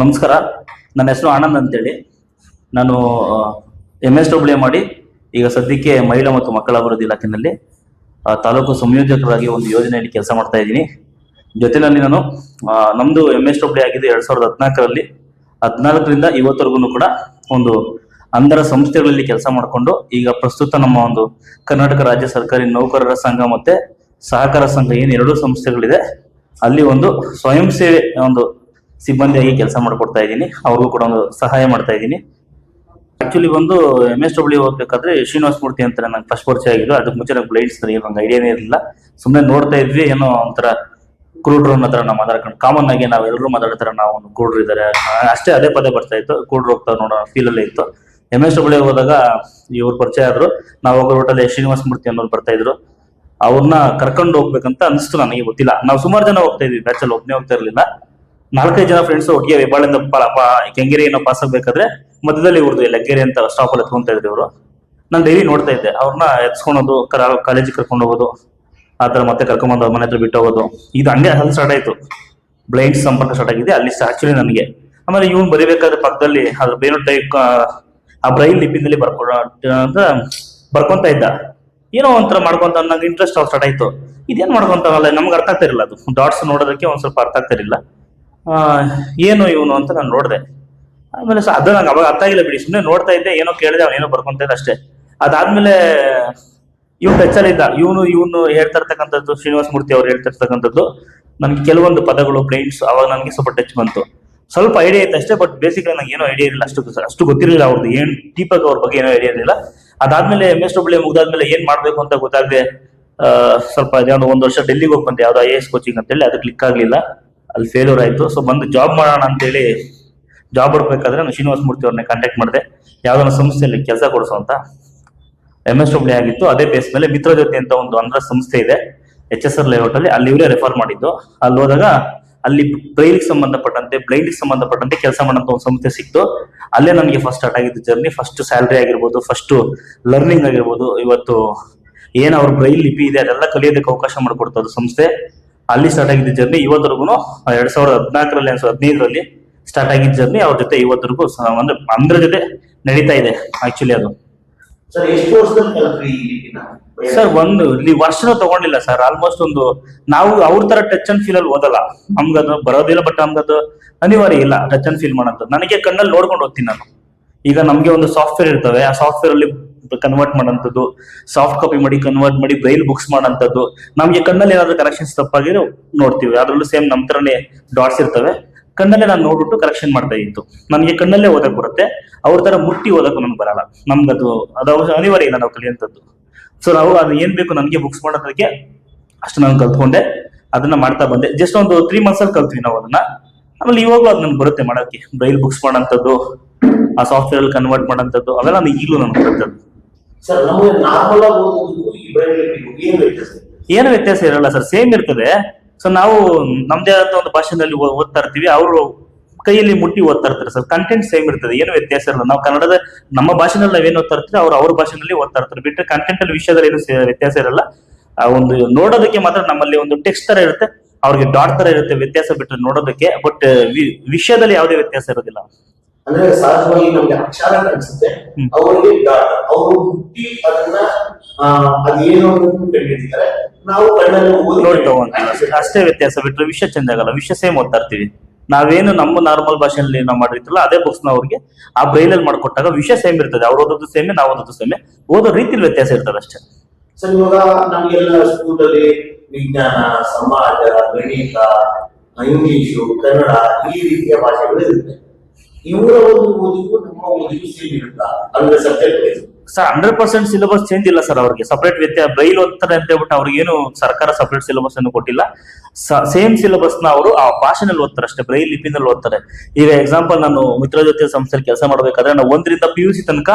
ನಮಸ್ಕಾರ. ನನ್ನ ಹೆಸರು ಆನಂದ್ ಅಂತೇಳಿ. ನಾನು MS ಮಾಡಿ ಈಗ ಸದ್ಯಕ್ಕೆ ಮಹಿಳಾ ಮತ್ತು ಮಕ್ಕಳ ಅಭಿವೃದ್ಧಿ ಇಲಾಖೆಯಲ್ಲಿ ತಾಲೂಕು ಸಂಯೋಜಕರಾಗಿ ಒಂದು ಯೋಜನೆಯಲ್ಲಿ ಕೆಲಸ ಮಾಡ್ತಾ ಇದ್ದೀನಿ. ಜೊತೆಯಲ್ಲಿ ನಾನು ನಮ್ದು MS ಆಗಿದೆ 2014ರಲ್ಲಿ. 14ರಿಂದ ಇವತ್ತರೆಗೂ ಕೂಡ ಒಂದು ಅಂಧರ ಸಂಸ್ಥೆಗಳಲ್ಲಿ ಕೆಲಸ ಮಾಡಿಕೊಂಡು ಈಗ ಪ್ರಸ್ತುತ ನಮ್ಮ ಒಂದು ಕರ್ನಾಟಕ ರಾಜ್ಯ ಸರ್ಕಾರಿ ನೌಕರರ ಸಂಘ ಮತ್ತೆ ಸಹಕಾರ ಸಂಘ ಏನು ಎರಡು ಸಂಸ್ಥೆಗಳಿದೆ, ಅಲ್ಲಿ ಒಂದು ಸ್ವಯಂ ಸೇವೆ ಒಂದು ಸಿಬ್ಬಂದಿಯಾಗಿ ಕೆಲಸ ಮಾಡ್ಕೊಡ್ತಾ ಇದ್ದೀನಿ. ಅವ್ರಿಗೂ ಕೂಡ ಒಂದು ಸಹಾಯ ಮಾಡ್ತಾ ಇದ್ದೀನಿ. ಆಕ್ಚುಲಿ ಬಂದು MS ಹೋಗ್ಬೇಕಾದ್ರೆ ಶ್ರೀನಿವಾಸ ಮೂರ್ತಿ ಅಂತ ನಂಗೆ ಫಸ್ಟ್ ಪರಿಚಯ ಆಗಿದ್ದು. ಅದಕ್ಕೆ ಮುಂಚೆ ನಂಗೆ ಬ್ಲೈಂಡ್ಸ್ ನಂಗೆ ಐಡಿಯಾನೇ ಇರಲಿಲ್ಲ. ಸುಮ್ಮನೆ ನೋಡ್ತಾ ಇದ್ವಿ, ಏನೋ ಒಂಥರ ಕುರುಡ್ರು ಅನ್ನೋ ಥರ ನಾವು ಮಾತಾಡ್ಕೊಂಡು ಕಾಮನ್ ಆಗಿ ನಾವು ಎಲ್ಲರೂ ಮಾತಾಡ್ತಾರೆ, ನಾವು ಒಂದು ಕುರುಡ್ರು ಇದ್ದಾರೆ ಅಷ್ಟೇ, ಅದೇ ಪದೇ ಬರ್ತಾ ಇತ್ತು. ಕುರುಡ್ರು ಹೋಗ್ತಾ ನೋಡೋ ಫೀಲಲ್ಲೇ ಇತ್ತು. MS ಹೋದಾಗ ಇವ್ರು ಪರಿಚಯ ಆದ್ರು. ನಾವು ಹೋಗೋ ರೋಟಲ್ಲಿ ಶ್ರೀನಿವಾಸ ಮೂರ್ತಿ ಅನ್ನೋರು ಬರ್ತಾ ಇದ್ರು. ಅವ್ರನ್ನ ಕರ್ಕೊಂಡು ಹೋಗ್ಬೇಕಂತ ಅನಿಸ್ತು, ನನಗೆ ಗೊತ್ತಿಲ್ಲ. ನಾವು ಸುಮಾರು ಜನ ಹೋಗ್ತಾ ಇದ್ವಿ, ಬ್ಯಾಚಲ್ಲಿ ಒಬ್ಬನೇ ಹೋಗ್ತಾ ಇರಲಿಲ್ಲ. 4-5 ಜನ ಫ್ರೆಂಡ್ಸ್ ಒಟ್ಟಿಗೆ ಹೆಬ್ಬಾಳಿಂದ ಕೆಂಗೇರಿ ಏನೋ ಪಾಸ್ ಆಗ್ಬೇಕಾದ್ರೆ ಮಧ್ಯದಲ್ಲಿ ಇವ್ರದ್ದು ಲಗ್ಗೆರೆ ಅಂತ ಸ್ಟಾಪ್ ಅಲ್ಲಿ ಎತ್ಕೊಂತ ಇದ್ರು ಇವರು. ನಾನು ಡೈಲಿ ನೋಡ್ತಾ ಇದ್ದೆ ಅವ್ರನ್ನ ಎತ್ಸ್ಕೊಳೋದು, ಕಾಲೇಜಿಗೆ ಕರ್ಕೊಂಡು ಹೋಗೋದು, ಆ ಥರ ಮತ್ತೆ ಕರ್ಕೊಂಡ್ಬಂದು ಅವ್ರ ಮನೆ ಹತ್ರ ಬಿಟ್ಟು ಹೋಗೋದು. ಇದು ಹಂಗೆ ಅಲ್ಲಿ ಸ್ಟಾರ್ಟ್ ಆಯ್ತು. ಬ್ಲೈಂಡ್ಸ್ ಸಂಪರ್ಕ ಸ್ಟಾರ್ಟ್ ಆಗಿದೆ ಅಲ್ಲಿ ಆಕ್ಚುಲಿ ನನಗೆ. ಆಮೇಲೆ ಇವ್ನು ಬರೀಬೇಕಾದ್ರೆ ಪಕ್ಕದಲ್ಲಿ ಅದ್ರ ಬೇರೆ ಟೈಪ್ ಆ ಬ್ರೈಲ್ ಲಿಪಿನಲ್ಲಿ ಅಂತ ಬರ್ಕೊಂತ ಇದ್ದ. ಏನೋ ಒಂಥರ ಮಾಡ್ಕೊಂತ ನಂಗೆ ಇಂಟ್ರೆಸ್ಟ್ ಸ್ಟಾರ್ಟ್ ಆಯ್ತು. ಇದೇನು ಮಾಡ್ಕೊಂತಾವಲ್ಲ, ನಮ್ಗೆ ಅರ್ಥ ಆಗ್ತಿರಲಿಲ್ಲ. ಅದು ಡಾಟ್ಸ್ ನೋಡೋದಕ್ಕೆ ಒಂದ್ ಸ್ವಲ್ಪ ಅರ್ಥ ಆಗ್ತಿರಲಿಲ್ಲ. ಏನು ಇವನು ಅಂತ ನಾನು ನೋಡಿದೆ. ಆಮೇಲೆ ಅದು ನಂಗೆ ಅವಾಗ ಅರ್ಥ ಆಗಿಲ್ಲ ಬಿಡಿ, ಸುಮ್ಮನೆ ನೋಡ್ತಾ ಇದ್ದೆ, ಏನೋ ಕೇಳಿದೆ, ಅವನೇನೋ ಬರ್ಕೊಂತ ಇದ್ದ ಅಷ್ಟೇ. ಅದಾದ್ಮೇಲೆ ಇವ್ನು ಟಚ್ಚಲ್ಲಿ ಇದ್ದ. ಇವನು ಹೇಳ್ತಾ ಇರ್ತಕ್ಕಂಥದ್ದು, ಶ್ರೀನಿವಾಸ ಮೂರ್ತಿ ಅವ್ರು ಹೇಳ್ತಾ ಇರ್ತಕ್ಕಂಥದ್ದು ನನಗೆ ಕೆಲವೊಂದು ಪದಗಳು ಬ್ಲೈಂಡ್ಸ್ ಅವಾಗ ನನಗೆ ಸ್ವಲ್ಪ ಟಚ್ ಬಂತು. ಸ್ವಲ್ಪ ಐಡಿಯಾ ಇತ್ತು ಅಷ್ಟೇ, ಬಟ್ ಬೇಸಿಕಲಿ ನಂಗೆ ಏನೋ ಐಡಿಯಾ ಇರಲಿಲ್ಲ, ಅಷ್ಟು ಗೊತ್ತಿರಲಿಲ್ಲ ಅವ್ರದ್ದು ಏನು ಟೀಪಾಗಿ ಅವ್ರ ಬಗ್ಗೆ ಏನೋ ಐಡಿಯಾ ಇರಲಿಲ್ಲ. ಅದಾದ್ಮೇಲೆ MS ಮುಗ್ದಾದ್ಮೇಲೆ ಏನ್ ಮಾಡ್ಬೇಕು ಅಂತ ಗೊತ್ತಾಗದೆ ಸ್ವಲ್ಪ ಯಾವ್ದೋ 1 ವರ್ಷ ಡೆಲ್ಲಿಗೆ ಹೋಗಿ ಬಂದೆ, ಯಾವ್ದೋ IAS ಕೋಚಿಂಗ್ ಅಂತೇಳಿ. ಅದು ಕ್ಲಿಕ್ ಆಗ್ಲಿಲ್ಲ, ಅಲ್ಲಿ ಫೇಲ್ಯೂರ್ ಆಯ್ತು. ಸೊ ಬಂದು ಜಾಬ್ ಮಾಡೋಣ ಅಂತೇಳಿ ಜಾಬ್ ಹುಡ್ಬೇಕಾದ್ರೆ ನಾನು ಶ್ರೀನಿವಾಸ ಮೂರ್ತಿ ಅವ್ರನ್ನ ಕಾಂಟ್ಯಾಕ್ಟ್ ಮಾಡಿದೆ. ಯಾವ್ದೋ ಸಂಸ್ಥೆಯಲ್ಲಿ ಕೆಲಸ ಕೊಡಿಸೋ ಅಂತ. MS ಆಗಿತ್ತು. ಅದೇ ಬೇಸ್ ಮೇಲೆ ಮಿತ್ರ ಜೊತೆ ಅಂತ ಒಂದು ಅಂಧರ ಸಂಸ್ಥೆ ಇದೆ HSR ಲೇಔಟ್ ಅಲ್ಲಿ, ಅಲ್ಲಿ ಇವರೇ ರೆಫರ್ ಮಾಡಿದ್ದು. ಅಲ್ಲಿ ಹೋದಾಗ ಅಲ್ಲಿ ಬ್ರೈಲ್ಗೆ ಸಂಬಂಧಪಟ್ಟಂತೆ, ಬ್ಲೈಂಡ್ಗೆ ಸಂಬಂಧಪಟ್ಟಂತೆ ಕೆಲಸ ಮಾಡೋಂಥ ಒಂದು ಸಂಸ್ಥೆ ಸಿಕ್ತು. ಅಲ್ಲೇ ನನಗೆ ಫಸ್ಟ್ ಸ್ಟಾರ್ಟ್ ಆಗಿದ್ದು ಜರ್ನಿ. ಫಸ್ಟ್ ಸ್ಯಾಲ್ರಿ ಆಗಿರ್ಬೋದು, ಫಸ್ಟ್ ಲರ್ನಿಂಗ್ ಆಗಿರ್ಬೋದು, ಇವತ್ತು ಏನ್ ಅವ್ರ ಬ್ರೈಲ್ ಲಿಪಿ ಇದೆ ಅದೆಲ್ಲ ಕಲಿಯೋದಕ್ಕೆ ಅವಕಾಶ ಮಾಡಿಕೊಡ್ತದ್ದು ಸಂಸ್ಥೆ. ಅಲ್ಲಿ ಸ್ಟಾರ್ಟ್ ಆಗಿದ್ದ ಜರ್ನಿ ಇವತ್ತರೆಗೂ 2014ರಲ್ಲಿ 2015ರಲ್ಲಿ ಸ್ಟಾರ್ಟ್ ಆಗಿದ್ದ ಜರ್ನಿ ಅವ್ರ ಜೊತೆ ಇವತ್ತರೆಗೂ ಅಂದ್ರೆ ಅಂದ್ರ ಜೊತೆ ನಡೀತಾ ಇದೆ ಆಕ್ಚುಲಿ. ಅದು ಸರ್ ಎಷ್ಟು ವರ್ಷದಲ್ಲಿ ಕಲ್ತ್ರಿ? ಸರ್ ಒಂದು ಇಲ್ಲಿ ವರ್ಷನೂ ತಗೊಂಡಿಲ್ಲ ಸರ್. ಆಲ್ಮೋಸ್ಟ್ ಒಂದು ನಾವು ಅವ್ರ ತರ ಟಚ್ ಅಂಡ್ ಫೀಲ್ ಅಲ್ಲಿ ಓದಲ್ಲ, ನಮ್ಗದು ಬರೋದಿಲ್ಲ. ಬಟ್ ನಮ್ಗದು ಅನಿವಾರ್ಯ ಇಲ್ಲ ಟಚ್ ಅಂಡ್ ಫೀಲ್ ಮಾಡೋದು. ನನಗೆ ಕಣ್ಣಲ್ಲಿ ನೋಡ್ಕೊಂಡು ಓದ್ತೀನಿ ನಾನು. ಈಗ ನಮ್ಗೆ ಒಂದು ಸಾಫ್ಟ್ವೇರ್ ಇರ್ತವೆ, ಆ ಸಾಫ್ಟ್ವೇರ್ ಅಲ್ಲಿ ಕನ್ವರ್ಟ್ ಮಾಡೋಂಥದ್ದು, ಸಾಫ್ಟ್ ಕಾಪಿ ಮಾಡಿ ಕನ್ವರ್ಟ್ ಮಾಡಿ ಬ್ರೈಲ್ ಬುಕ್ಸ್ ಮಾಡೋಂಥದ್ದು. ನಮ್ಗೆ ಕಣ್ಣಲ್ಲಿ ಏನಾದ್ರು ಕರೆಕ್ಷನ್ಸ್ ತಪ್ಪಾಗಿರೋ ನೋಡ್ತೀವಿ, ಅದ್ರಲ್ಲೂ ಸೇಮ್ ನಮ್ ತರನೇ ಡಾಟ್ಸ್ ಇರ್ತವೆ. ಕಣ್ಣಲ್ಲೇ ನಾನು ನೋಡ್ಬಿಟ್ಟು ಕರೆಕ್ಷನ್ ಮಾಡ್ತಾ ಇತ್ತು. ನನಗೆ ಕಣ್ಣಲ್ಲೇ ಓದಕ್ ಬರುತ್ತೆ, ಅವ್ರ ತರ ಮುಟ್ಟಿ ಓದಕ್ಕೂ ನಮ್ಗೆ ಬರಲ್ಲ. ನಮ್ಗದು ಅದು ಅನಿವಾರ್ಯ ಇಲ್ಲ ನಾವು ಕಲಿಯುವಂಥದ್ದು. ಸೊ ನಾವು ಅದು ಏನ್ ಬೇಕು ನನಗೆ ಬುಕ್ಸ್ ಮಾಡೋದಕ್ಕೆ ಅಷ್ಟು ನಾನು ಕಲ್ತ್ಕೊಂಡೆ, ಅದನ್ನ ಮಾಡ್ತಾ ಬಂದೆ. ಜಸ್ಟ್ ಒಂದು 3 months ಅಲ್ಲಿ ಕಲ್ತ್ವಿ ನಾವು ಅದನ್ನ. ಆಮೇಲೆ ಇವಾಗೂ ಅದು ನನ್ಗೆ ಬರುತ್ತೆ ಮಾಡೋಕ್ಕೆ. ಬ್ರೈಲ್ ಬುಕ್ಸ್ ಮಾಡೋಂಥದ್ದು, ಆ ಸಾಫ್ಟ್ವೇರ್ ಅಲ್ಲಿ ಕನ್ವರ್ಟ್ ಮಾಡೋಂಥದ್ದು, ಅವೆಲ್ಲ ನನಗೆ ಈಗಲೂ ನನ್ಗೆ ಬರುತ್ತೆ. ಸರ್ ನಮಗೆ ನಾರ್ಮಲ್ ಆಗಿ ಓದೋದು ಈ ಬ್ರೈಲ್ ಏನು ವ್ಯತ್ಯಾಸ? ಏನು ವ್ಯತ್ಯಾಸ ಇರಲ್ಲ ಸರ್, ಸೇಮ್ ಇರ್ತದೆ. ಸೊ ನಾವು ನಮ್ದೇ ಆದ ಒಂದು ಭಾಷೆನಲ್ಲಿ ಓದ್ತಾ ಇರ್ತೀವಿ, ಅವರು ಕೈಯಲ್ಲಿ ಮುಟ್ಟಿ ಓದ್ತಾ ಇರ್ತಾರೆ ಸರ್. ಕಂಟೆಂಟ್ ಸೇಮ್ ಇರ್ತದೆ, ಏನು ವ್ಯತ್ಯಾಸ ಇರಲ್ಲ. ನಾವು ಕನ್ನಡದ ನಮ್ಮ ಭಾಷೆನಲ್ಲಿ ನಾವೇನು ಓದ್ತಾ ಇರ್ತೀವಿ, ಅವ್ರ ಭಾಷೆನಲ್ಲಿ ಓದ್ತಾ ಇರ್ತಾರೆ. ಬಿಟ್ಟರೆ ಕಂಟೆಂಟ್ ಅಲ್ಲಿ ವಿಷಯದಲ್ಲಿ ಏನು ವ್ಯತ್ಯಾಸ ಇರಲ್ಲ. ಆ ಒಂದು ನೋಡೋದಕ್ಕೆ ಮಾತ್ರ ನಮ್ಮಲ್ಲಿ ಒಂದು ಟೆಕ್ಸ್ಟ್ ತರ ಇರುತ್ತೆ, ಅವ್ರಿಗೆ ಡಾಟ್ ತರ ಇರುತ್ತೆ ವ್ಯತ್ಯಾಸ ಬಿಟ್ಟರೆ ನೋಡೋದಕ್ಕೆ. ಬಟ್ ವಿಷಯದಲ್ಲಿ ಯಾವುದೇ ವ್ಯತ್ಯಾಸ ಇರೋದಿಲ್ಲ. ಅಂದ್ರೆ ಸಹಜವಾಗಿ ನಮ್ಗೆ ಅಕ್ಷರ ಅನ್ಸುತ್ತೆ, ಅವರಿಗೆ ಡಾಟ್, ಅವರು ಹುಟ್ಟಿ ಅದನ್ನ ಅದೇನು ಕಂಡಿರ್ತಾರೆ, ನಾವು ಕಣ್ಣಲ್ಲಿ ನೋಡಿ ತಗೊಂತೀವಿ ಅಷ್ಟೇ ವ್ಯತ್ಯಾಸ. ಬಿಟ್ಟರೆ ವಿಷಯ ಚೇಂಜ್ ಆಗಲ್ಲ, ವಿಷಯ ಸೇಮ್ ಓದ್ತಾ ಇರ್ತೀವಿ. ನಾವೇನು ನಮ್ಮ ನಾರ್ಮಲ್ ಭಾಷೆಯಲ್ಲಿ ನಾವು ಮಾಡಿರ್ತಿಲ್ಲ ಅದೇ ಬುಕ್ಸ್ ನ ಅವ್ರಿಗೆ ಆ ಬ್ರೈಲಲ್ಲಿ ಮಾಡ್ಕೊಟ್ಟಾಗ ವಿಷಯ ಸೇಮ್ ಇರ್ತದೆ. ಅವ್ರು ಓದೋದು ಸೇಮೆ, ನಾವು ಓದೋದು ಸೇಮೆ, ಓದೋ ರೀತಿಯಲ್ಲಿ ವ್ಯತ್ಯಾಸ ಇರ್ತದೆ ಅಷ್ಟೇ. ಸರ್ ಇವಾಗ ನಮ್ಗೆಲ್ಲ ಸ್ಕೂಲಲ್ಲಿ ವಿಜ್ಞಾನ, ಸಮಾಜ, ಗಣಿತ, ಇಂಗ್ಲಿಷು, ಕನ್ನಡ ಈ ರೀತಿಯ ಭಾಷೆಗಳು ಇರುತ್ತೆ. ಇವರ ಒಂದು ಓದಿಗೂ ನಮ್ಮ ಓದಿಗೂ ಸೇಮ್ ಇರುತ್ತಾ ಅಂದ್ರೆ ಸಬ್ಜೆಕ್ಟ್? ಸರ್ 100% ಸಿಲೆಬಸ್ ಚೇಂಜ್ ಇಲ್ಲ ಸರ್. ಅವ್ರಿಗೆ ಸಪರೇಟ್ ಬ್ರೈಲ್ ಓದ್ತಾರೆ ಅಂತ ಹೇಳ್ಬಿಟ್ಟು ಅವ್ರಿಗೆ ಏನು ಸರ್ಕಾರ ಸಪರೇಟ್ ಸಿಲೆಬಸ್ ಅನ್ನು ಕೊಟ್ಟಿಲ್ಲ. ಸೇಮ್ ಸಿಲೆಬಸ್ ನ ಅವರು ಆ ಭಾಷೆನಲ್ಲಿ ಓದ್ತಾರೆ ಅಷ್ಟೇ, ಬ್ರೈಲ್ ಲಿಪಿನಲ್ಲಿ ಓದ್ತಾರೆ. ಈಗ ಎಕ್ಸಾಂಪಲ್ ನಾನು ಮಿತ್ರ ಜೊತೆ ಸಂಸ್ಥೆಯಲ್ಲಿ ಕೆಲಸ ಮಾಡ್ಬೇಕಾದ್ರೆ ನಾವು 1ರಿಂದ PUC ತನಕ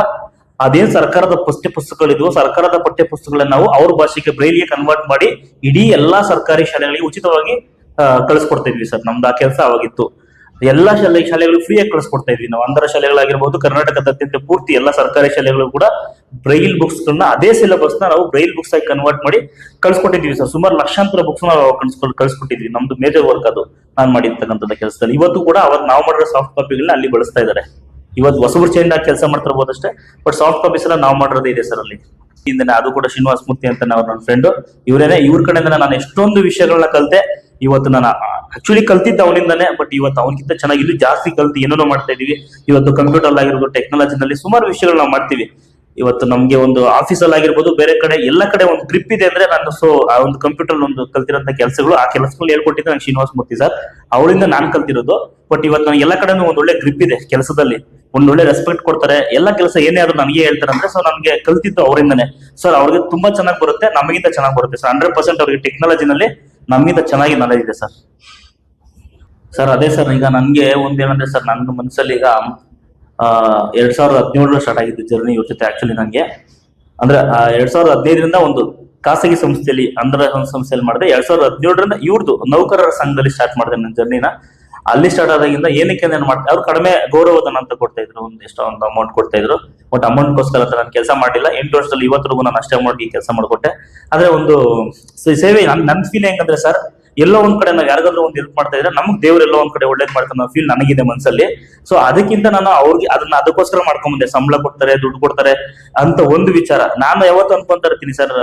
ಅದೇನ್ ಸರ್ಕಾರದ ಪಠ್ಯ ಪುಸ್ತಕಗಳಿದ್ವು, ಸರ್ಕಾರದ ಪಠ್ಯ ಪುಸ್ತಕಗಳನ್ನ ನಾವು ಅವ್ರ ಭಾಷೆಗೆ ಬ್ರೈಲ್ಗೆ ಕನ್ವರ್ಟ್ ಮಾಡಿ ಇಡೀ ಎಲ್ಲಾ ಸರ್ಕಾರಿ ಶಾಲೆಗಳಿಗೆ ಉಚಿತವಾಗಿ ಕಳಿಸ್ಕೊಡ್ತಾ ಇದ್ವಿ ಸರ್. ನಮ್ದು ಆ ಕೆಲಸ ಅವಾಗಿತ್ತು. ಎಲ್ಲಾ ಶಾಲೆಗಳು ಫ್ರೀಯಾಗಿ ಕಳಿಸ್ಕೊಡ್ತಾ ಇದ್ವಿ ನಾವು. ಆಂಧ್ರ ಶಾಲೆಗಳಾಗಿರ್ಬೋದು, ಕರ್ನಾಟಕದಾದ್ಯಂತ ಪೂರ್ತಿ ಎಲ್ಲ ಸರ್ಕಾರಿ ಶಾಲೆಗಳು ಕೂಡ ಬ್ರೈಲ್ ಬುಕ್ಸ್ ಗಳನ್ನ ಅದೇ ಸಿಲೆಬಸ್ ನ ನಾವು ಬ್ರೈಲ್ ಬುಕ್ಸ್ ಆಗಿ ಕನ್ವರ್ಟ್ ಮಾಡಿ ಕಳ್ಸಿಕೊಟ್ಟಿದ್ವಿ ಸರ್. ಸುಮಾರು ಲಕ್ಷಾಂತರ ಬುಕ್ಸ್ ನಾವು ಕಳ್ಸಿಕೊಟ್ಟಿದ್ವಿ. ನಮ್ದು ಮೇಜರ್ ವರ್ಕ್ ಅದು, ನಾನು ಮಾಡಿರ್ತಕ್ಕಂಥದ್ದು ಕೆಲಸದಲ್ಲಿ. ಇವತ್ತು ಕೂಡ ಅವತ್ತು ನಾವು ಮಾಡಿರೋ ಸಾಫ್ಟ್ ಕಾಪಿಗಳನ್ನ ಅಲ್ಲಿ ಬಳಸ್ತಾ ಇದ್ದಾರೆ. ಇವತ್ತು ಹೊಸಬ್ರು ಚೇಂಜ್ ಆಗಿ ಕೆಲಸ ಮಾಡ್ತಿರ್ಬೋದು ಅಷ್ಟೇ, ಬಟ್ ಸಾಫ್ಟ್ ಕಾಪೀಸ್ ಎಲ್ಲ ನಾವು ಮಾಡಿರೋದೇ ಇದೆ ಸರ್ ಅಲ್ಲಿ. ಇಂದನೆ ಅದು ಕೂಡ ಶ್ರೀನಿವಾಸ ಮೂರ್ತಿ ಅಂತ ನನ್ನ ಫ್ರೆಂಡ್, ಇವ್ರ ಕಡೆಯಿಂದ ನಾನು ಎಷ್ಟೊಂದು ವಿಷಯಗಳನ್ನ ಕಲಿತೆ. ಇವತ್ತು ನಾನು ಆಕ್ಚುಲಿ ಕಲ್ತಿದ್ದ ಅವನಿಂದಾನೆ, ಬಟ್ ಇವತ್ತು ಅವನಿಗಿಂತ ಚೆನ್ನಾಗಿ ಇಲ್ಲಿ ಜಾಸ್ತಿ ಕಲ್ತು ಏನೇನೋ ಮಾಡ್ತಾ ಇದೀವಿ. ಇವತ್ತು ಕಂಪ್ಯೂಟರ್ ಆಗಿರ್ಬೋದು, ಟೆಕ್ನಾಲಜಿನಲ್ಲಿ ಸುಮಾರು ವಿಷಯಗಳು ನಾವು ಮಾಡ್ತೀವಿ. ಇವತ್ತು ನಮ್ಗೆ ಒಂದು ಆಫೀಸಲ್ಲಿ ಆಗಿರ್ಬೋದು, ಬೇರೆ ಕಡೆ ಎಲ್ಲ ಕಡೆ ಒಂದು ಗ್ರಿಪ್ ಇದೆ ಅಂದ್ರೆ ನಾನು ಆ ಒಂದು ಕಂಪ್ಯೂಟರ್ ಒಂದು ಕಲ್ತಿರೋಂಥ ಕೆಲಸಗಳು, ಆ ಕೆಲಸಗಳು ಹೇಳ್ಕೊಟ್ಟಿದ್ದು ನಂಗೆ ಶ್ರೀನಿವಾಸ ಮೂರ್ತಿ ಸರ್. ಅವಳಿಂದ ನಾನು ಕಲ್ತಿರೋದು. ಬಟ್ ಇವತ್ತು ನನಗೆ ಎಲ್ಲ ಕಡೆನೂ ಒಂದ್ ಒಳ್ಳೆ ಗ್ರಿಪ್ ಇದೆ ಕೆಲಸದಲ್ಲಿ, ಒಂದ್ ಒಳ್ಳೆ ರೆಸ್ಪೆಕ್ಟ್ ಕೊಡ್ತಾರೆ. ಎಲ್ಲ ಕೆಲಸ ಏನೇ ಆದ್ರೂ ನನಗೆ ಹೇಳ್ತಾರೆ ಅಂದ್ರೆ, ಸೊ ನನ್ಗೆ ಕಲ್ತಿದ್ದು ಅವರಿಂದಾನೆ ಸರ್. ಅವ್ರಿಗೆ ತುಂಬಾ ಚೆನ್ನಾಗಿ ಬರುತ್ತೆ, ನಮಗಿಂತ ಚೆನ್ನಾಗಿ ಬರುತ್ತೆ ಸರ್. 100% ಅವ್ರಿಗೆ ಟೆಕ್ನಾಲಜಿನಲ್ಲಿ ನಮಗಿಂತ ಚೆನ್ನಾಗಿ ನಾಲೆಜ್ ಇದೆ ಸರ್. ಸರ್ ಅದೇ ಸರ್, ಈಗ ನನ್ಗೆ ಒಂದೇನಂದ್ರೆ ಸರ್, ನನ್ನ ಮನಸ್ಸಲ್ಲಿ ಈಗ 2017 ಸ್ಟಾರ್ಟ್ ಆಗಿದ್ದು ಜರ್ನಿ ಇವ್ರ ಜೊತೆ. ಆಕ್ಚುಲಿ ನನಗೆ ಅಂದ್ರೆ 2015ರಿಂದ ಒಂದು ಖಾಸಗಿ ಸಂಸ್ಥೆಯಲ್ಲಿ, ಆಂಧ್ರ ಸಂಸ್ಥೆಯಲ್ಲಿ ಮಾಡಿದೆ. 2017ರಿಂದ ಇವ್ರದ್ದು ನೌಕರರ ಸಂಘದಲ್ಲಿ ಸ್ಟಾರ್ಟ್ ಮಾಡಿದೆ ನನ್ನ ಜರ್ನಿನ. ಅಲ್ಲಿ ಸ್ಟಾರ್ಟ್ ಆದಾಗಿಂದ ಏನಕ್ಕೆ ಮಾಡ್ತಾರೆ, ಅವ್ರು ಕಡಿಮೆ ಗೌರವಧನ ಅಂತ ಕೊಡ್ತಾ ಇದ್ರು, ಒಂದು ಅಮೌಂಟ್ ಕೊಡ್ತಾ ಇದ್ರು. ಬಟ್ ಅಮೌಂಟ್ಗೋಸ್ಕರ ಅಂತ ನಾನು ಕೆಲಸ ಮಾಡಿಲ್ಲ. 8 ವರ್ಷದಲ್ಲಿ ಇವತ್ತರೆಗೂ ನಾನು ಅಷ್ಟೇ ಅಮೌಂಟ್ಗೆ ಕೆಲಸ ಮಾಡ್ಕೊಟ್ಟೆ. ಆದ್ರೆ ಒಂದು ಸೇವೆ ನನ್ನ ಫೀಲ್ ಹೆಂಗಂದ್ರೆ ಸರ್, ಎಲ್ಲೋ ಒಂದ್ ಕಡೆ ನಾವು ಯಾರಿಗಾದ್ರೂ ಒಂದು ಹೆಲ್ಪ್ ಮಾಡ್ತಾ ಇದ್ರೆ ನಮ್ಗೆ ದೇವ್ರು ಎಲ್ಲೋ ಒಂದ್ ಕಡೆ ಒಳ್ಳೇದ್ ಮಾಡ್ತಾರೆ ಅನ್ನೋ ಫೀಲ್ ನನಗಿದೆ ಮನ್ಸಲ್ಲಿ. ಸೊ ಅದಕ್ಕಿಂತ ನಾನು ಅವ್ರಿಗೆ ಅದಕ್ಕೋಸ್ಕರ ಮಾಡ್ಕೊಂಬಂದೆ. ಸಂಬಳ ಕೊಡ್ತಾರೆ, ದುಡ್ಡು ಕೊಡ್ತಾರೆ ಅಂತ ಒಂದು ವಿಚಾರ ನಾನು ಯಾವತ್ತೂ ಅನ್ಕೊಂತಾ ಇರ್ತೀನಿ ಸರ್.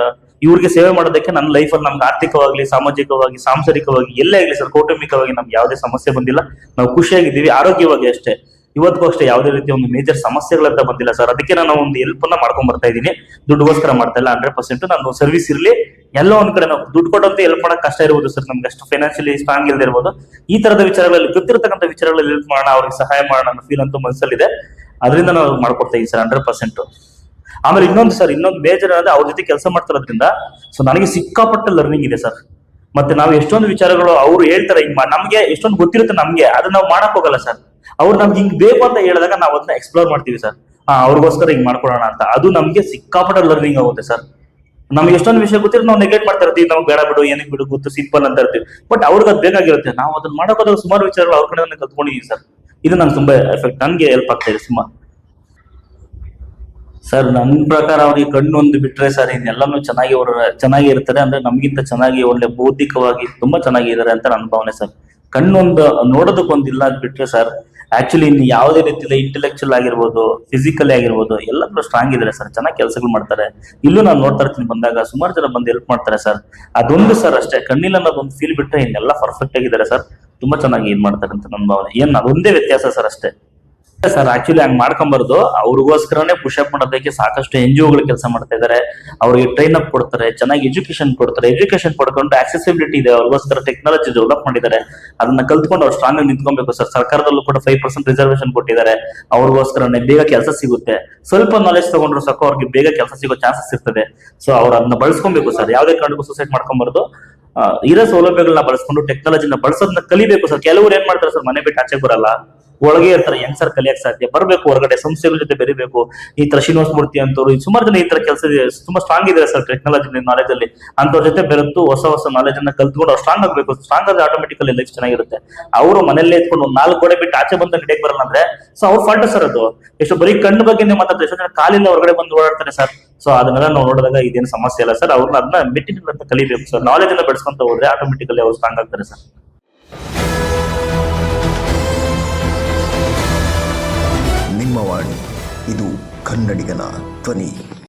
ಇವ್ರಿಗೆ ಸೇವೆ ಮಾಡೋದಕ್ಕೆ ನನ್ನ ಲೈಫಲ್ಲಿ ನಮ್ಗೆ ಆರ್ಥಿಕವಾಗಿ, ಸಾಮಾಜಿಕವಾಗಿ, ಸಾಂಸಾರಿಕವಾಗಿ ಎಲ್ಲೇ ಆಗ್ಲಿ ಸರ್, ಕೌಟುಂಬಿಕವಾಗಿ ನಮ್ಗೆ ಯಾವುದೇ ಸಮಸ್ಯೆ ಬಂದಿಲ್ಲ. ನಾವು ಖುಷಿಯಾಗಿದ್ದೀವಿ, ಆರೋಗ್ಯವಾಗಿ ಅಷ್ಟೇ. ಇವತ್ತಿಗೂ ಅಷ್ಟೇ ಯಾವುದೇ ರೀತಿ ಒಂದು ಮೇಜರ್ ಸಮಸ್ಯೆಗಳಂತ ಬಂದಿಲ್ಲ ಸರ್. ಅದಕ್ಕೆ ನಾನು ಒಂದು ಹೆಲ್ಪ್ ಅನ್ನ ಮಾಡ್ಕೊಂಡ್ ಬರ್ತಾ ಇದ್ದೀನಿ. ದುಡ್ಡುಗೋಸ್ಕರ ಮಾಡ್ತಾ ಇಲ್ಲ. 100% ನಾನು ಸರ್ವಿಸ್ ಇರ್ಲಿ, ಎಲ್ಲೋ ಒಂದ್ ಕಡೆ ನಾವು ದುಡ್ಡು ಕೊಟ್ಟಂತ ಹೆಲ್ಪ್ ಮಾಡಕ್ ಕಷ್ಟ ಇರ್ಬೋದು ಸರ್, ನಮ್ಗೆ ಅಷ್ಟು ಫೈನಾನ್ಷಿಯಲಿ ಸ್ಟ್ರಾಂಗ್ ಇಲ್ಲದೆ ಇರ್ಬೋದು. ಈ ತರದ ವಿಚಾರಗಳಲ್ಲಿ, ಗೊತ್ತಿರತಕ್ಕಂಥ ವಿಚಾರಗಳಲ್ಲಿ ಹೆಲ್ಪ್ ಮಾಡೋಣ, ಅವ್ರಿಗೆ ಸಹಾಯ ಮಾಡೋಣ ಅನ್ನೋ ಫೀಲ್ ಅಂತೂ ಮನಸ್ಸಲ್ಲಿದೆ. ಅದರಿಂದ ನಾವು ಮಾಡ್ಕೊಡ್ತಾ ಇದೀವಿ ಸರ್ 100%. ಆಮೇಲೆ ಇನ್ನೊಂದು ಮೇಜರ್ ಅಂದ್ರೆ, ಅವ್ರ ಜೊತೆ ಕೆಲಸ ಮಾಡ್ತಿರೋದ್ರಿಂದ ಸೊ ನನಗೆ ಸಿಕ್ಕಾಪಟ್ಟೆ ಲರ್ನಿಂಗ್ ಇದೆ ಸರ್. ಮತ್ತೆ ನಾವು ಎಷ್ಟೊಂದು ವಿಚಾರಗಳು ಅವ್ರು ಹೇಳ್ತಾರೆ, ನಮ್ಗೆ ಎಷ್ಟೊಂದು ಗೊತ್ತಿರುತ್ತೆ ನಮ್ಗೆ, ಅದನ್ನ ನಾವು ಮಾಡಕ್ ಹೋಗಲ್ಲ ಸರ್. ಅವ್ರು ನಮ್ಗೆ ಹಿಂಗ್ ಬೇಕು ಅಂತ ಹೇಳಿದಾಗ ನಾವು ಅದನ್ನ ಎಕ್ಸ್ಪ್ಲೋರ್ ಮಾಡ್ತೀವಿ ಸರ್. ಅವ್ರಿಗೋಸ್ಕರ ಹಿಂಗ್ ಮಾಡ್ಕೊಳೋಣ ಅಂತ. ಅದು ನಮ್ಗೆ ಸಿಕ್ಕಾಪಟ್ಟೆ ಲರ್ನಿಂಗ್ ಆಗುತ್ತೆ ಸರ್. ನಮ್ಗೆ ಎಷ್ಟೊಂದು ವಿಷಯ ಗೊತ್ತಿರುತ್ತೆ, ನಾವು ನೆಗ್ಲೆಕ್ಟ್ ಮಾಡ್ತಾ ಇರ್ತೀವಿ. ನಾವು ಬೇಡ ಬಿಡು, ಏನಕ್ಕೆ ಬಿಡು, ಗೊತ್ತು, ಸಿಂಪಲ್ ಅಂತ ಇರ್ತೀವಿ. ಬಟ್ ಅವ್ರಿಗೆ ಅದು ಬೇಕಾಗಿರುತ್ತೆ. ನಾವು ಅದನ್ನ ಮಾಡೋಕೋದಾಗ ಸುಮಾರು ವಿಚಾರಗಳು ಅವ್ರ ಕಡೆ ಕಲ್ತ್ಕೊಂಡಿದೀವಿ ಸರ್. ಇದು ನಂಗೆ ತುಂಬಾ ಎಫೆಕ್ಟ್, ನನ್ಗೆ ಹೆಲ್ಪ್ ಆಗ್ತಾ ಇದೆ ಸುಮಾರು ಸರ್. ನನ್ನ ಪ್ರಕಾರ ಅವ್ರಿಗೆ ಕಣ್ಣು ಒಂದು ಬಿಟ್ರೆ ಸರ್, ಇನ್ನೆಲ್ಲಾನು ಚೆನ್ನಾಗಿ ಇರ್ತಾರೆ. ಅಂದ್ರೆ ನಮ್ಗಿಂತ ಚೆನ್ನಾಗಿ, ಒಳ್ಳೆ ಬೌದ್ಧಿಕವಾಗಿ ತುಂಬಾ ಚೆನ್ನಾಗಿದ್ದಾರೆ ಅಂತ ನನ್ನ ಭಾವನೆ ಸರ್. ಕಣ್ಣೊಂದು ನೋಡೋದಕ್ಕೊಂದಿಲ್ಲ ಅಂತ ಬಿಟ್ರೆ ಸರ್, ಆಕ್ಚುಲಿ ಇನ್ನು ಯಾವುದೇ ರೀತಿಯಲ್ಲಿ ಇಂಟೆಲೆಕ್ಚುಯಲ್ ಆಗಿರ್ಬೋದು, ಫಿಸಿಕಲಿ ಆಗಿರ್ಬೋದು, ಎಲ್ಲದೂ ಸ್ಟ್ರಾಂಗ್ ಇದಾರೆ ಸರ್. ಚೆನ್ನಾಗಿ ಕೆಲಸಗಳು ಮಾಡ್ತಾರೆ. ಇಲ್ಲೂ ನಾನು ನೋಡ್ತಾ ಇರ್ತೀನಿ, ಬಂದಾಗ ಸುಮಾರು ಜನ ಬಂದು ಹೆಲ್ಪ್ ಮಾಡ್ತಾರೆ ಸರ್. ಅದೊಂದು ಸರ್ ಅಷ್ಟೇ, ಕಣ್ಣಿಲ್ಲ ಅನ್ನೋದೊಂದು ಫೀಲ್ ಬಿಟ್ರೆ ಇನ್ನೆಲ್ಲ ಪರ್ಫೆಕ್ಟ್ ಆಗಿದ್ದಾರೆ ಸರ್. ತುಂಬಾ ಚೆನ್ನಾಗಿ ಏನ್ ಮಾಡ್ತಾರೆ ಅಂತ ನನ್ನ ಭಾವನೆ. ಅದೊಂದೇ ವ್ಯತ್ಯಾಸ ಸರ್ ಅಷ್ಟೇ ಸರ್. ಆಕ್ಚುಲಿ ಹಂಗ್ ಮಾಡ್ಕೊಂಬಾರ್ದು. ಅವ್ರಿಗೋಸ್ಕರನೇ ಪುಷಪ್ ಮಾಡೋದಕ್ಕೆ ಸಾಕಷ್ಟು NGO ಕೆಲಸ ಮಾಡ್ತಾ ಇದಾರೆ. ಅವ್ರಿಗೆ ಟ್ರೈನ್ ಅಪ್ ಕೊಡ್ತಾರೆ, ಚೆನ್ನಾಗಿ ಎಜುಕೇಶನ್ ಕೊಡ್ತಾರೆ. ಎಜುಕೇಶನ್ ಪಡ್ಕೊಂಡು ಆಕ್ಸೆಸಿಬಿಲಿಟಿ ಇದೆ, ಅವ್ರಿಗೋಸ್ಕರ ಟೆಕ್ನಾಲಜಿ ಡೆವಲಪ್ ಮಾಡಿದ್ದಾರೆ. ಅದನ್ನ ಕಲ್ತ್ಕೊಂಡು ಅವ್ರು ಸ್ಟ್ರಾಂಗ್ ಆಗಿ ನಿಂತ್ಕೊಬೇಕು ಸರ್. ಸರ್ಕಾರದಲ್ಲೂ ಕೂಡ 5% ರಿಸರ್ವೇಶನ್ ಕೊಟ್ಟಿದ್ದಾರೆ. ಅವ್ರಿಗೋಸ್ಕರನೇ ಬೇಗ ಕೆಲಸ ಸಿಗುತ್ತೆ. ಸ್ವಲ್ಪ ನಾಲೆಜ್ ತಗೊಂಡ್ರು ಸಾಕು, ಅವ್ರಿಗೆ ಬೇಗ ಕೆಲಸ ಸಿಗೋ ಚಾನ್ಸಸ್ ಇರ್ತದೆ. ಸೊ ಅವ್ರು ಅದನ್ನ ಬಳಸ್ಕೊಬೇಕು ಸರ್. ಯಾವುದೇ ಕಾರಣಕ್ಕೂ ಸೂಸೈಡ್ ಮಾಡ್ಕೊಂಬಾರ್ದು. ಇರೋ ಸೌಲಭ್ಯಗಳನ್ನ ಬಳಸ್ಕೊಂಡು ಟೆಕ್ನಾಲಜಿನ ಬಳಸೋದನ್ನ ಕಲಿಬೇಕು ಸರ್. ಕೆಲವರು ಏನ್ ಮಾಡ್ತಾರೆ ಸರ್, ಮನೆ ಬಿಟ್ಟು ಆಚೆ ಬರಲ್ಲ, ಒಳಗೆ ಇರ್ತಾರೆ. ಹೆಂಗ್ ಸರ್ ಕಲಿಯಕ್ ಸಾಧ್ಯ? ಬರ್ಬೇಕು, ಹೊರಗಡೆ ಸಂಸ್ಥೆಗಳ ಜೊತೆ ಬೆರಿಬೇಕು. ಈ ತರ ಶ್ರೀನಿವಾಸ ಮೂರ್ತಿ ಅಂತವ್ರು ಸುಮಾರು ಜನ ಈ ತರ ಕೆಲಸ ತುಂಬಾ ಸ್ಟ್ರಾಂಗ್ ಇದಾರೆ ಸರ್ ಟೆಕ್ನಾಲಜಿ ನಾಲೆಜ್ ಅಲ್ಲಿ. ಅಂತವ್ರ ಜೊತೆ ಬೆರೆತು ಹೊಸ ನಾಲೆಜ್ ಅನ್ನ ಕಲ್ತ್ಕೊಂಡು ಅವ್ರು ಸ್ಟ್ರಾಂಗ್ ಆಗ್ಬೇಕು. ಸ್ಟ್ರಾಂಗ್ ಆದ್ರೆ ಆಟೋಮೆಟಿಕಲಿ ಲೈಫ್ ಚೆನ್ನಾಗಿರುತ್ತೆ. ಅವರು ಮನೆಯಲ್ಲೇ ಇಟ್ಕೊಂಡು 4 ಗೋಡೆ ಬಿಟ್ಟು ಆಚೆ ಬಂದ ನಡೆಯಕ್ ಬರಲ್ಲ ಅಂದ್ರೆ ಸೊ ಅವ್ರ ಫಾಲ್ಟ್ ಸರ್ ಅದು. ಎಷ್ಟು ಬರೀ ಕಣ್ಣು ಬಗ್ಗೆ ಮಾತಾಡ್ತಾರೆ, ಎಷ್ಟೋ ಜನ ಕಾಲಿಂದ ಹೊರಗಡೆ ಬಂದು ಓಡಾಡ್ತಾರೆ ಸರ್. ಸೊ ಅದನ್ನೆಲ್ಲ ನಾವು ನೋಡಿದಾಗ ಇದೇನು ಸಮಸ್ಯೆ ಇಲ್ಲ ಸರ್. ಅವ್ರನ್ನ ಅದನ್ನ ಮೆಟ್ಟಿನ ಅಂತ ಕಲಿಬೇಕು ಸರ್. ನಾಲೆಜ್ ಅನ್ನ ಬೆಳೆಸ್ಕೊಂತ ಹೋದ್ರೆ ಆಟೋಮೆಟಿಕಲಿ ಅವ್ರು ಸ್ಟ್ರಾಂಗ್ ಆಗ್ತಾರೆ ಸರ್. ನಿಮ್ಮ ವಾಣಿ, ಇದು ಕನ್ನಡಿಗನ ಧ್ವನಿ.